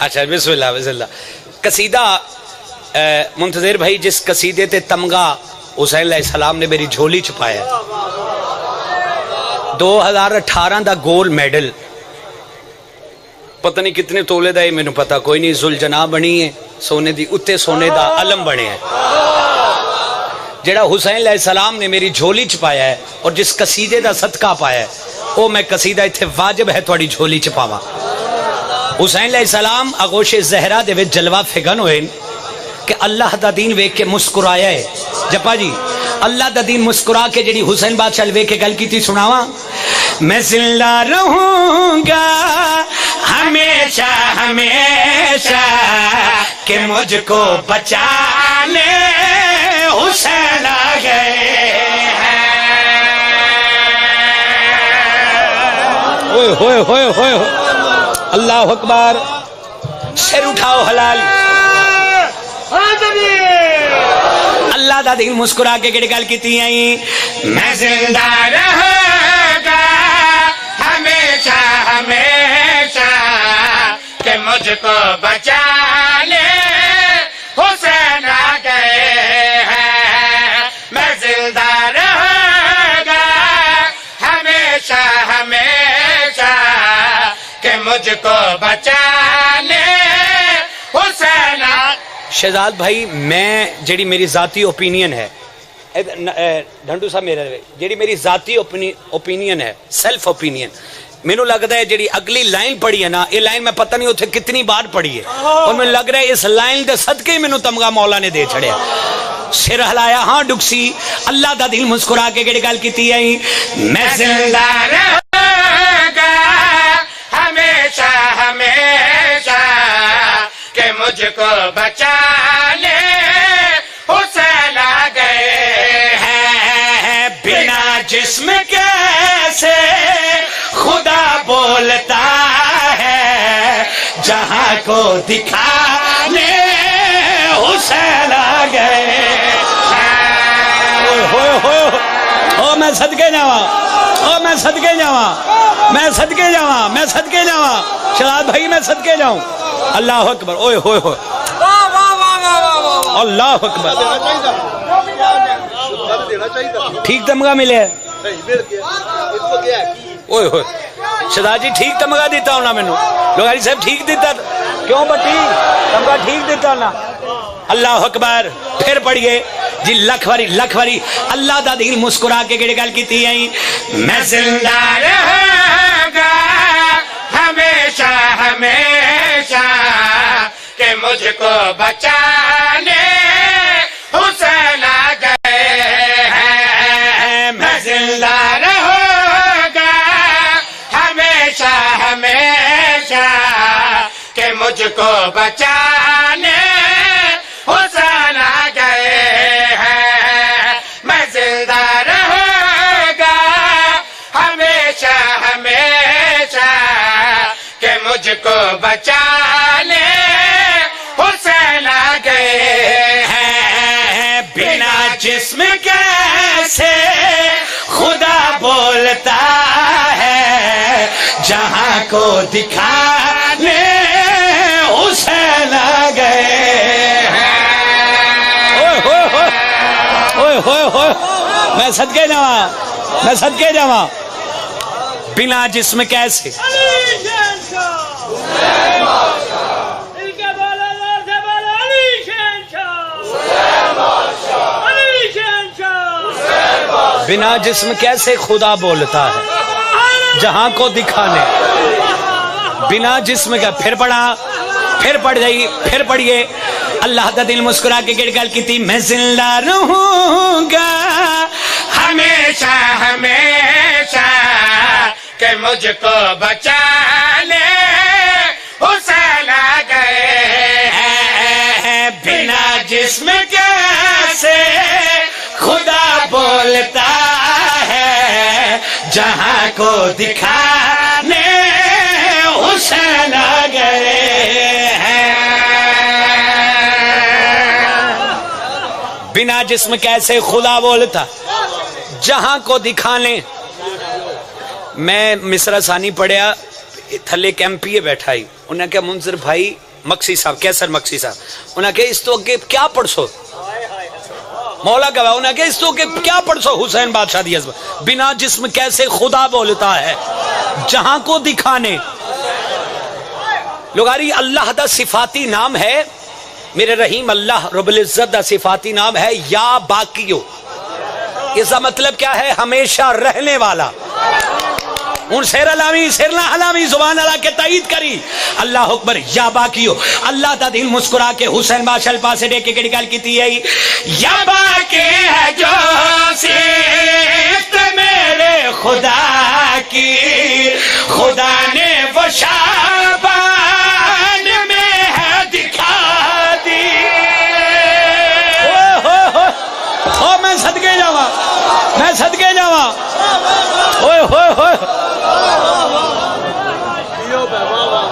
اچھا بسم اللہ بسم اللہ. قصیدہ منتظر بھائی جس قصیدے تے تمغہ حسین علیہ السلام نے میری جھولی چھپایا 2018 دا گول میڈل پتہ نہیں کتنے تولے دا ہے میں نے پتا کوئی نہیں. ذوالجناح بنی ہے سونے دی اتے سونے دا علم بنے ہے جڑا حسین علیہ السلام نے میری جھولی چھپایا ہے اور جس قصیدے دا صدقہ پایا ہے وہ میں قصیدہ اتھے واجب ہے تھوڑی جھولی چھپاواں. حسین علیہ السلام آغوش زہرا دے وچ جلوہ فگن ہوئے کہ اللہ دا دین ویکھ کے مسکرایا ہے. جپا جی اللہ دا دین مسکرا کے جڑی حسین بادشاہ ویکھ کے گل کیتی سناواں. میں زندہ رہوں گا ہمیشہ ہمیشہ کہ مجھ کو بچانے حسین آ گئے ہوئے ہوئے ہوئے ہوئے. اللہ اکبر. سر اٹھاؤ حلال. اللہ دا دین مسکرا کے کہڑی گل کیتی آئی. میں زندہ رہوں گا ہمیشہ ہمیشہ کہ مجھ کو بچانے حسین آ گئے ہیں. میں زندہ رہوں گا ہمیشہ ہمیشہ کہ مجھ کو بچانے حسین. شہزاد بھائی میں جڑی میری ذاتی اوپینین ہے ڈھنڈو صاحب میرے جڑی میری ذاتی اوپینین ہے سیلف اوپینین مینوں لگتا ہے جڑی اگلی لائن پڑھی ہے نا یہ لائن میں پتہ نہیں اتنے کتنی بار پڑھی ہے اور مجھے لگ رہا ہے اس لائن دے صدقے ہی مینوں تمغہ مولا نے دے چھڑیا. سر ہلایا ہاں ڈکسی. اللہ دا دل مسکرا کے کہڑی گل کیتی آئی. میں زندہ رہوں گا ہمیشہ ہمیشہ کہ مجھ کو بچانے حسین آ گئے ہیں. بنا جسم کیسے خدا بولتا ہے جہاں کو دکھانے حسین آ گئے. او میں صدقے جاواں او میں صدقے جاواں میں صدقے جاواں میں صدقے جاواں. شہزاد بھائی میں صدقے جاؤں. اللہ اکبر. اوئے ہوئے ہوئے اللہ اکبر. ٹھیک تمغہ ملے ہے اوئے ہوئے. شہزاد جی ٹھیک تمغہ دیتا ہونا مینوں لوہاری صاحب ٹھیک دیتا کیوں بٹی تمغہ ٹھیک دیتا ہونا. اللہ اکبر. پھر پڑھیے جی لکھ واری اللہ دا دین مسکرا کے کہڑی گل کیتی آئی. میں زندہ رہوں گا ہمیشہ ہمیشہ کہ مجھ کو بچانے حسین آ گئے ہیں. میں زندہ رہوں گا ہمیشہ ہمیشہ کہ مجھ کو بچانے حسین آ گئے ہیں. میں زندہ رہوں گا ہمیشہ ہمیشہ کہ مجھ کو بچانے حسین آ گئے ہیں. بنا جسم کیسے خدا بولتا ہے جہاں کو دکھانے حسین آ گئے ہیں. میں صدقے جاواں میں صدقے جاواں. بنا جسم کیسے بنا جسم کیسے خدا بولتا ہے جہاں کو دکھانے. بنا جسم کا پھر پڑھا پھر پڑھ جائیے پھر پڑھیے. اللہ کا دل مسکرا کے کہڑی گل کیتی. میں زندہ رہوں گا ہمیشہ ہمیشہ کہ مجھ کو بچانے حسین آ گئے ہیں. بنا جسم کیسے خدا بولتا ہے جہاں کو دکھانے حسین آ گئے ہیں. بنا جسم کیسے خدا بولتا جہاں کو دکھانے. میں مصرع ثانی پڑھیا تھلے ایک MP بیٹھا ہی انہیں کہا منظر بھائی مکسی صاحب کیسر مکسی صاحب انہیں کہا اس تو اگے کیا پڑھسو مولا گواہ انہیں کہا اس تو اگے کیا پڑھسو حسین بادشاہ دی عظمت بنا جسم کیسے خدا بولتا ہے جہاں کو دکھانے لوگاری اللہ دا صفاتی نام ہے میرے رحیم اللہ رب العزت دا صفاتی نام ہے یا باقیو اس کا مطلب کیا ہے ہمیشہ رہنے والا ان سیر علامی سیرنا علامی زبان اللہ کے تائید کری اللہ اکبر یا باقیو اللہ تا دل مسکرا کے حسین بادشاہ پاسے دے کے گل کی ہے یا باقی ہے جو صفت میرے خدا کی خدا نے وہ شعبان میں ہے دکھا دی میں صدقے جاواں میں صدقے جاواں اوئے ہوئے ہوئے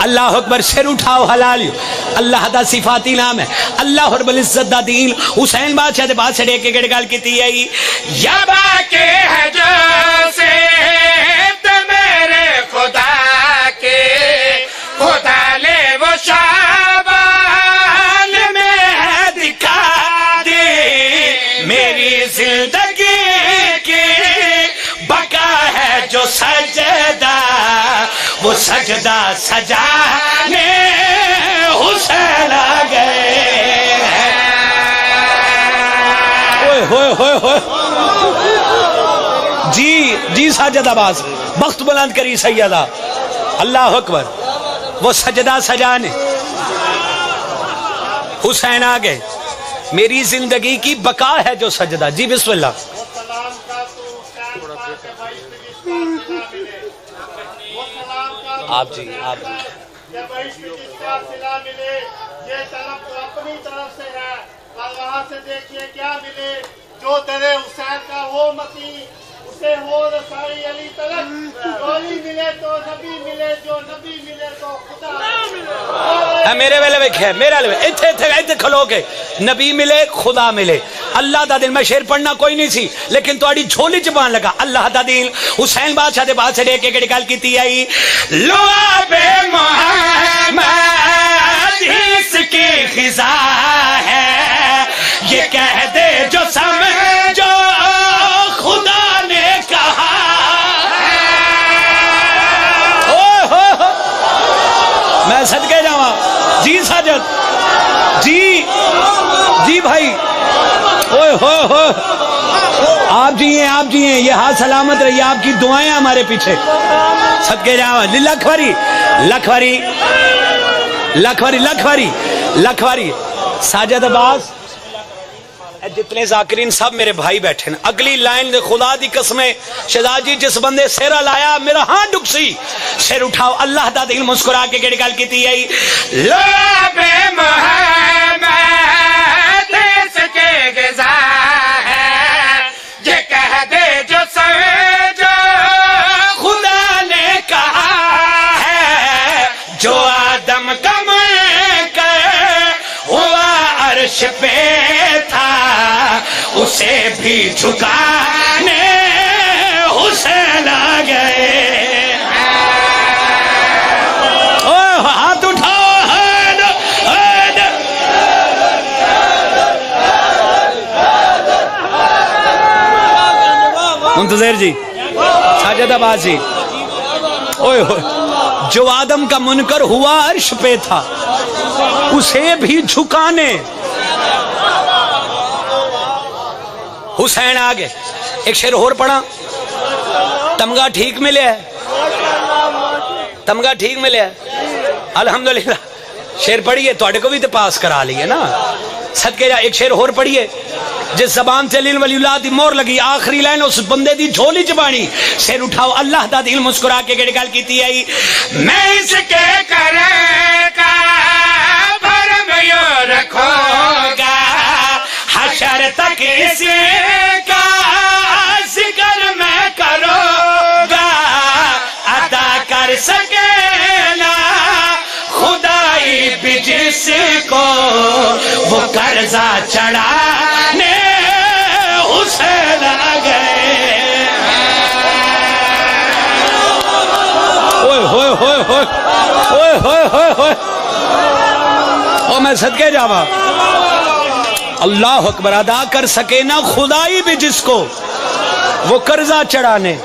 اللہ اکبر سر اٹھاؤ حلال اللہ دا صفاتی نام ہے اللہ رب العزت دا دین حسین بادشاہ دے بات سے دے کے گل کیتی ہے یا باقی ہے جو صفت میرے خدا کے خدا لے وہ شعبان میں ہے دکھا دی میری زندگی کی بقا ہے جو سجدہ وہ سجدہ سجانے حسین آ گئے ہوئے ہوئے ہوئے جی جی ساجد عباس بخت بلند کری سیدہ اللہ اکبر وہ سجدہ سجانے حسین آ گئے میری زندگی کی بقا ہے جو سجدہ جی بسم اللہ آپ جی آپ جی یہ طرف تو اپنی طرف سے ہے اور وہاں سے دیکھیے کیا ملے جو تیرے حسین کا وہ مسیح اسے ہو رسائی علی تلک گولی ملے تو نبی ملے جو نبی ملے تو خدا ملے میرے ویلے ویکھے میرے ویلے ایتھے کھلو کے نبی ملے خدا ملے اللہ دا دل میں شعر پڑھنا کوئی نہیں سی لیکن تواڈی جھولی زبان لگا اللہ دا دل حسین بادشاہ دے بات سے دے کے گل کیتی آئی لو بے محمد اس کی خزا ہے یہ کہہ دے جو سمجھو خدا نے کہا میں صدقے جاواں جی ساجد جی جی بھائی اوئے ہوئے ہوئے آپ جی ہیں یہ ہاتھ سلامت رہی آپ کی دعائیں ہمارے پیچھے صدقے جاواں لکھ واری لکھ واری لکھ واری لکھ واری لکھ واری ساجد عباس جتنے ذاکرین سب میرے بھائی بیٹھے ہیں اگلی لائن خدا دی قسمیں شہزاد جی جس بندے سیرہ لایا میرا ہاں ڈکسی سیر اٹھاؤ اللہ دا دل مسکرا کے گل کیتی ہے لو بے محمد اس کے غذا ہے یہ کہہ دے جو سمجھو خدا نے کہا ہے جو آدم کا عرش پہ تھا اسے بھی جھکانے حسین آ گئے ہاتھ اٹھاؤ منتظر جی ساجد عباس جی اوئے ہوئے جو آدم کا منکر ہوا عرش پہ تھا اسے بھی جھکانے حسین آگے ایک شعر اور پڑھا تمغہ ٹھیک ملے ہے تمغہ ٹھیک ملے ہے الحمدللہ شعر پڑھیے تو کو بھی تو پاس کرا لیے نا صدقے جا ایک شعر اور پڑھیے جس زبان سے لیل ولی اللہ دی مور لگی آخری لائن اس بندے دی جھولی چبانی سیر اٹھاؤ اللہ دا دل مسکرا کے گل کیتی آئی میں اس کے کرے کا بھرم یوں رکھوں گا حشر تک اسی کا ذکر میں کروں گا ادا کر سکے نا خدائی بھی جس کو وہ قرضہ چڑھانے حسین آ گئے ہوئے ہوئے ہوئے ہوئے ہوئے ہوئے ہوئے او میں صدقے جاوا اللہ اکبر. ادا کر سکے نا خدائی بھی جس کو وہ قرضہ چڑھانے